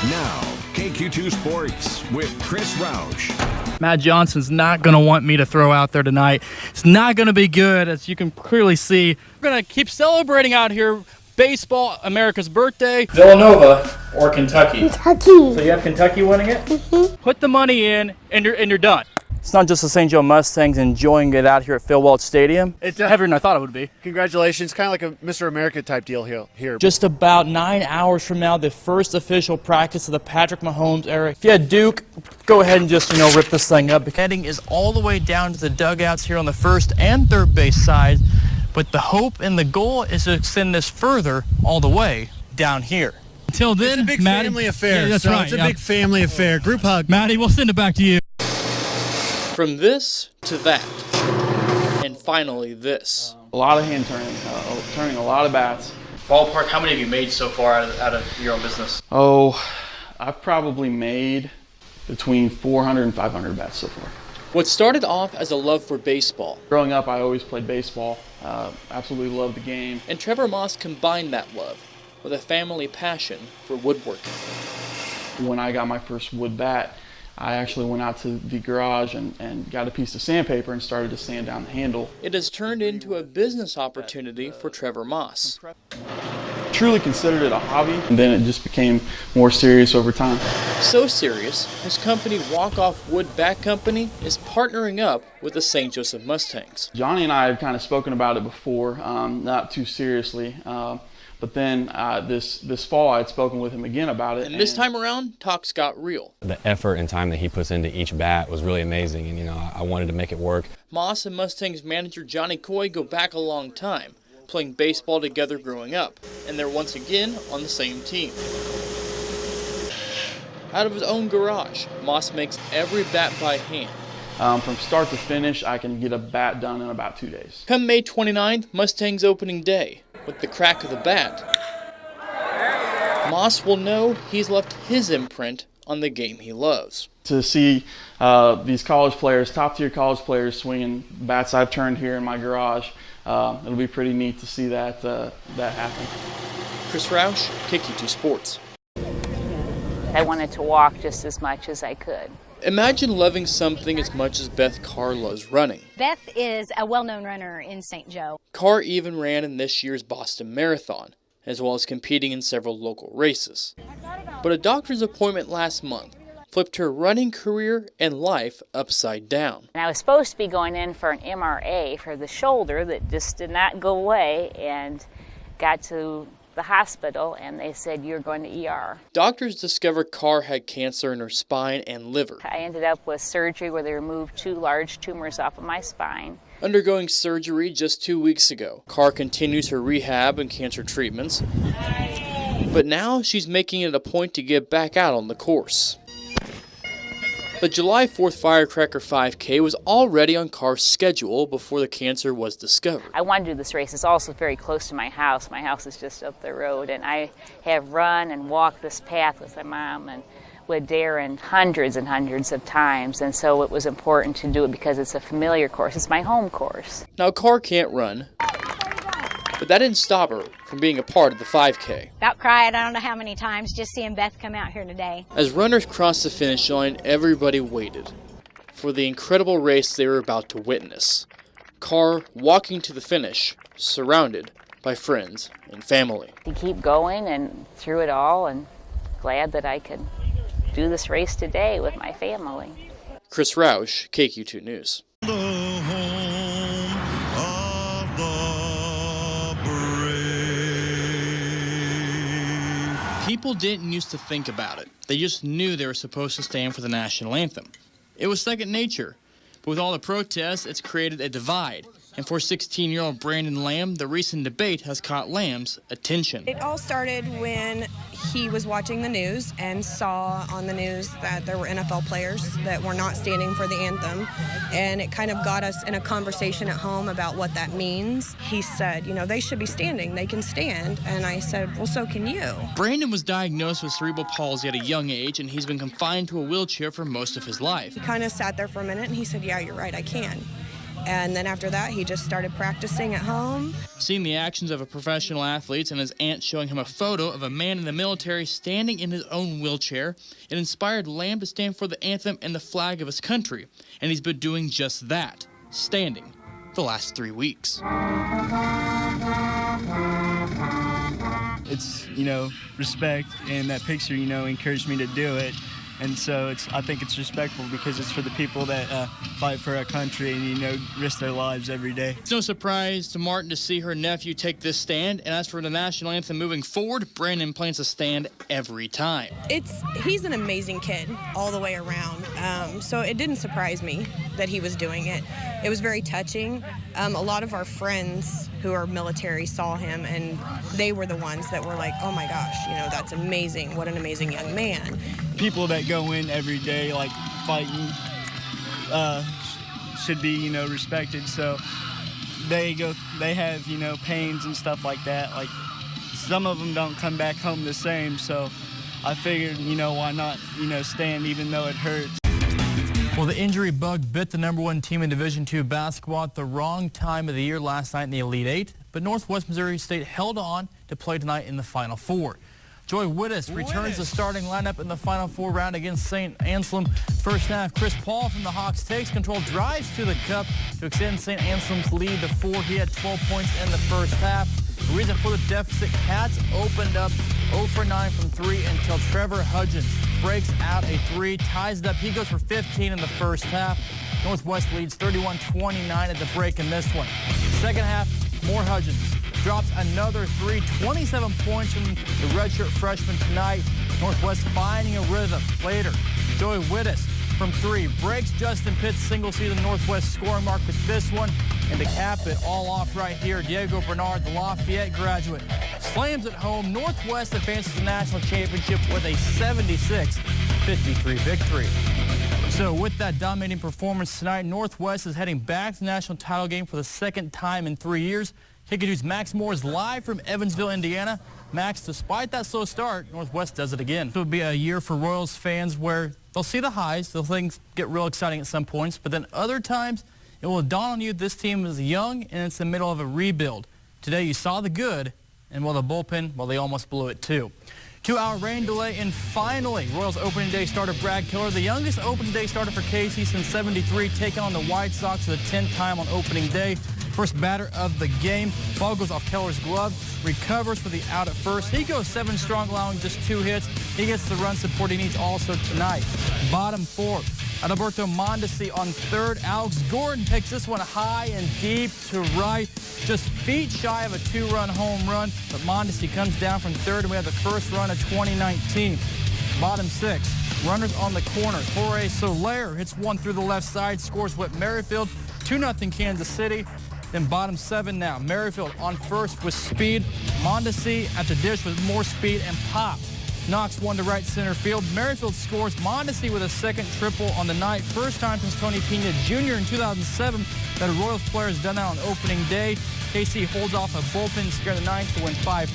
Now, KQ2 Sports with Chris Roush. Matt Johnson's not going to want me to throw out there tonight. It's not going to be good, as you can clearly see. We're going to keep celebrating out here. Baseball, America's birthday. Villanova or Kentucky? Kentucky. So you have Kentucky winning it? Mm-hmm. Put the money in, and you're done. It's not just the St. Joe Mustangs enjoying it out here at Phil Welch Stadium. It's heavier than I thought it would be. Congratulations. Kind of like a Mr. America type deal here. Just about 9 hours from now, the first official practice of the Patrick Mahomes era. If you had Duke, go ahead and just, rip this thing up. The heading is all the way down to the dugouts here on the first and third base side. But the hope and the goal is to extend this further all the way down here. Until then, it's a big Maddie, family affair. Yeah, that's right. It's a big family affair. Group hug. Maddie, we'll send it back to you. From this to that, and finally this. A lot of hand turning, turning a lot of bats. Ballpark, how many have you made so far out of your own business? Oh, I've probably made between 400 and 500 bats so far. What started off as a love for baseball. Growing up, I always played baseball. Absolutely loved the game. And Trevor Moss combined that love with a family passion for woodworking. When I got my first wood bat, I actually went out to the garage and got a piece of sandpaper and started to sand down the handle. It has turned into a business opportunity for Trevor Moss. Truly considered it a hobby, and then it just became more serious over time. So serious, his company Walk Off Wood Bat Company is partnering up with the St. Joseph Mustangs. Johnny and I had kind of spoken about it before, not too seriously. But then this fall, I had spoken with him again about it. And this time around, talks got real. The effort and time that he puts into each bat was really amazing, and I wanted to make it work. Moss and Mustangs manager Johnny Coy go back a long time, playing baseball together growing up, and they're once again on the same team. Out of his own garage, Moss makes every bat by hand. From start to finish, I can get a bat done in about 2 days. Come May 29th, Mustangs opening day. With the crack of the bat, Moss will know he's left his imprint on the game he loves. To see these college players, top-tier college players, swinging bats I've turned here in my garage, it'll be pretty neat to see that happen. Chris Roush, KQ2 Sports. I wanted to walk just as much as I could. Imagine loving something as much as Beth Carr loves running. Beth is a well-known runner in St. Joe. Carr even ran in this year's Boston Marathon, as well as competing in several local races. But a doctor's appointment last month flipped her running career and life upside down. And I was supposed to be going in for an MRA for the shoulder that just did not go away, and got to the hospital and they said, "You're going to ER." Doctors discovered Carr had cancer in her spine and liver. I ended up with surgery where they removed 2 large tumors off of my spine. Undergoing surgery just 2 weeks ago, Carr continues her rehab and cancer treatments, but now she's making it a point to get back out on the course. The July 4th Firecracker 5K was already on Carr's schedule before the cancer was discovered. I want to do this race. It's also very close to my house. My house is just up the road, and I have run and walked this path with my mom and with Darren hundreds and hundreds of times, and so it was important to do it because it's a familiar course. It's my home course. Now, Carr can't run, but that didn't stop her from being a part of the 5K. About cried I don't know how many times just seeing Beth come out here today. As runners crossed the finish line, everybody waited for the incredible race they were about to witness. Carr walking to the finish, surrounded by friends and family. To keep going and through it all, and glad that I could do this race today with my family. Chris Roush, KQ2 News. People didn't used to think about it. They just knew they were supposed to stand for the national anthem. It was second nature. But with all the protests, it's created a divide. And for 16-year-old Brandon Lamb, the recent debate has caught Lamb's attention. It all started when he was watching the news and saw on the news that there were NFL players that were not standing for the anthem. And it kind of got us in a conversation at home about what that means. He said, they should be standing. They can stand. And I said, well, so can you. Brandon was diagnosed with cerebral palsy at a young age, and he's been confined to a wheelchair for most of his life. He kind of sat there for a minute and he said, yeah, you're right, I can. And then after that, he just started practicing at home. Seeing the actions of a professional athlete and his aunt showing him a photo of a man in the military standing in his own wheelchair, it inspired Lamb to stand for the anthem and the flag of his country. And he's been doing just that, standing, the last 3 weeks. It's, respect, and that picture, encouraged me to do it. And so I think it's respectful because it's for the people that fight for our country and, risk their lives every day. It's no surprise to Martin to see her nephew take this stand. And as for the national anthem moving forward, Brandon plans to stand every time. He's an amazing kid all the way around. So it didn't surprise me that he was doing it. It was very touching. A lot of our friends who are military saw him, and they were the ones that were like, oh my gosh, that's amazing. What an amazing young man. People that go in every day, like, fighting, should be, respected. So they have, pains and stuff like that. Like, some of them don't come back home the same. So I figured, why not, stand even though it hurts. Well, the injury bug bit the #1 team in Division II basketball at the wrong time of the year last night in the Elite Eight, but Northwest Missouri State held on to play tonight in the Final Four. Joy Wittes returns the starting lineup in the Final Four round against St. Anselm. First half, Chris Paul from the Hawks takes control, drives to the cup to extend St. Anselm's lead to 4. He had 12 points in the first half. The reason for the deficit, Cats opened up 0 for 9 from 3 until Trevor Hudgens breaks out a 3, ties it up. He goes for 15 in the first half. Northwest leads 31-29 at the break in this one. Second half, more Hudgens. Drops another 3, 27 points from the redshirt freshman tonight. Northwest finding a rhythm. Later, Joey Wittes from 3 breaks Justin Pitt's single-season Northwest scoring mark with this one. And to cap it all off right here, Diego Bernard, the Lafayette graduate, slams it home. Northwest advances the national championship with a 76-53 victory. So with that dominating performance tonight, Northwest is heading back to the national title game for the second time in 3 years. Kick-a-Doo's Max Moore is live from Evansville, Indiana. Max, despite that slow start, Northwest does it again. It will be a year for Royals fans where they'll see the highs, they'll things get real exciting at some points, but then other times it will dawn on you this team is young and it's in the middle of a rebuild. Today you saw the good, and the bullpen, they almost blew it too. 2-hour rain delay, and finally, Royals opening day starter Brad Keller, the youngest opening day starter for KC since '73, taking on the White Sox for the 10th time on opening day. First batter of the game. Ball goes off Keller's glove, recovers for the out at first. He goes 7 strong, allowing just 2 hits. He gets the run support he needs also tonight. Bottom 4. Adalberto Mondesi on third. Alex Gordon takes this one high and deep to right. Just feet shy of a 2-run home run, but Mondesi comes down from third, and we have the first run of 2019. Bottom 6. Runners on the corners. Jorge Soler hits one through the left side, scores Whit Merrifield. 2-0 Kansas City. Then bottom 7 now. Merrifield on first with speed. Mondesi at the dish with more speed and pop. Knocks one to right center field. Merrifield scores. Mondesi with a second triple on the night. First time since Tony Pena Jr. in 2007 that a Royals player has done that on opening day. KC holds off a bullpen scare the ninth to win 5-3.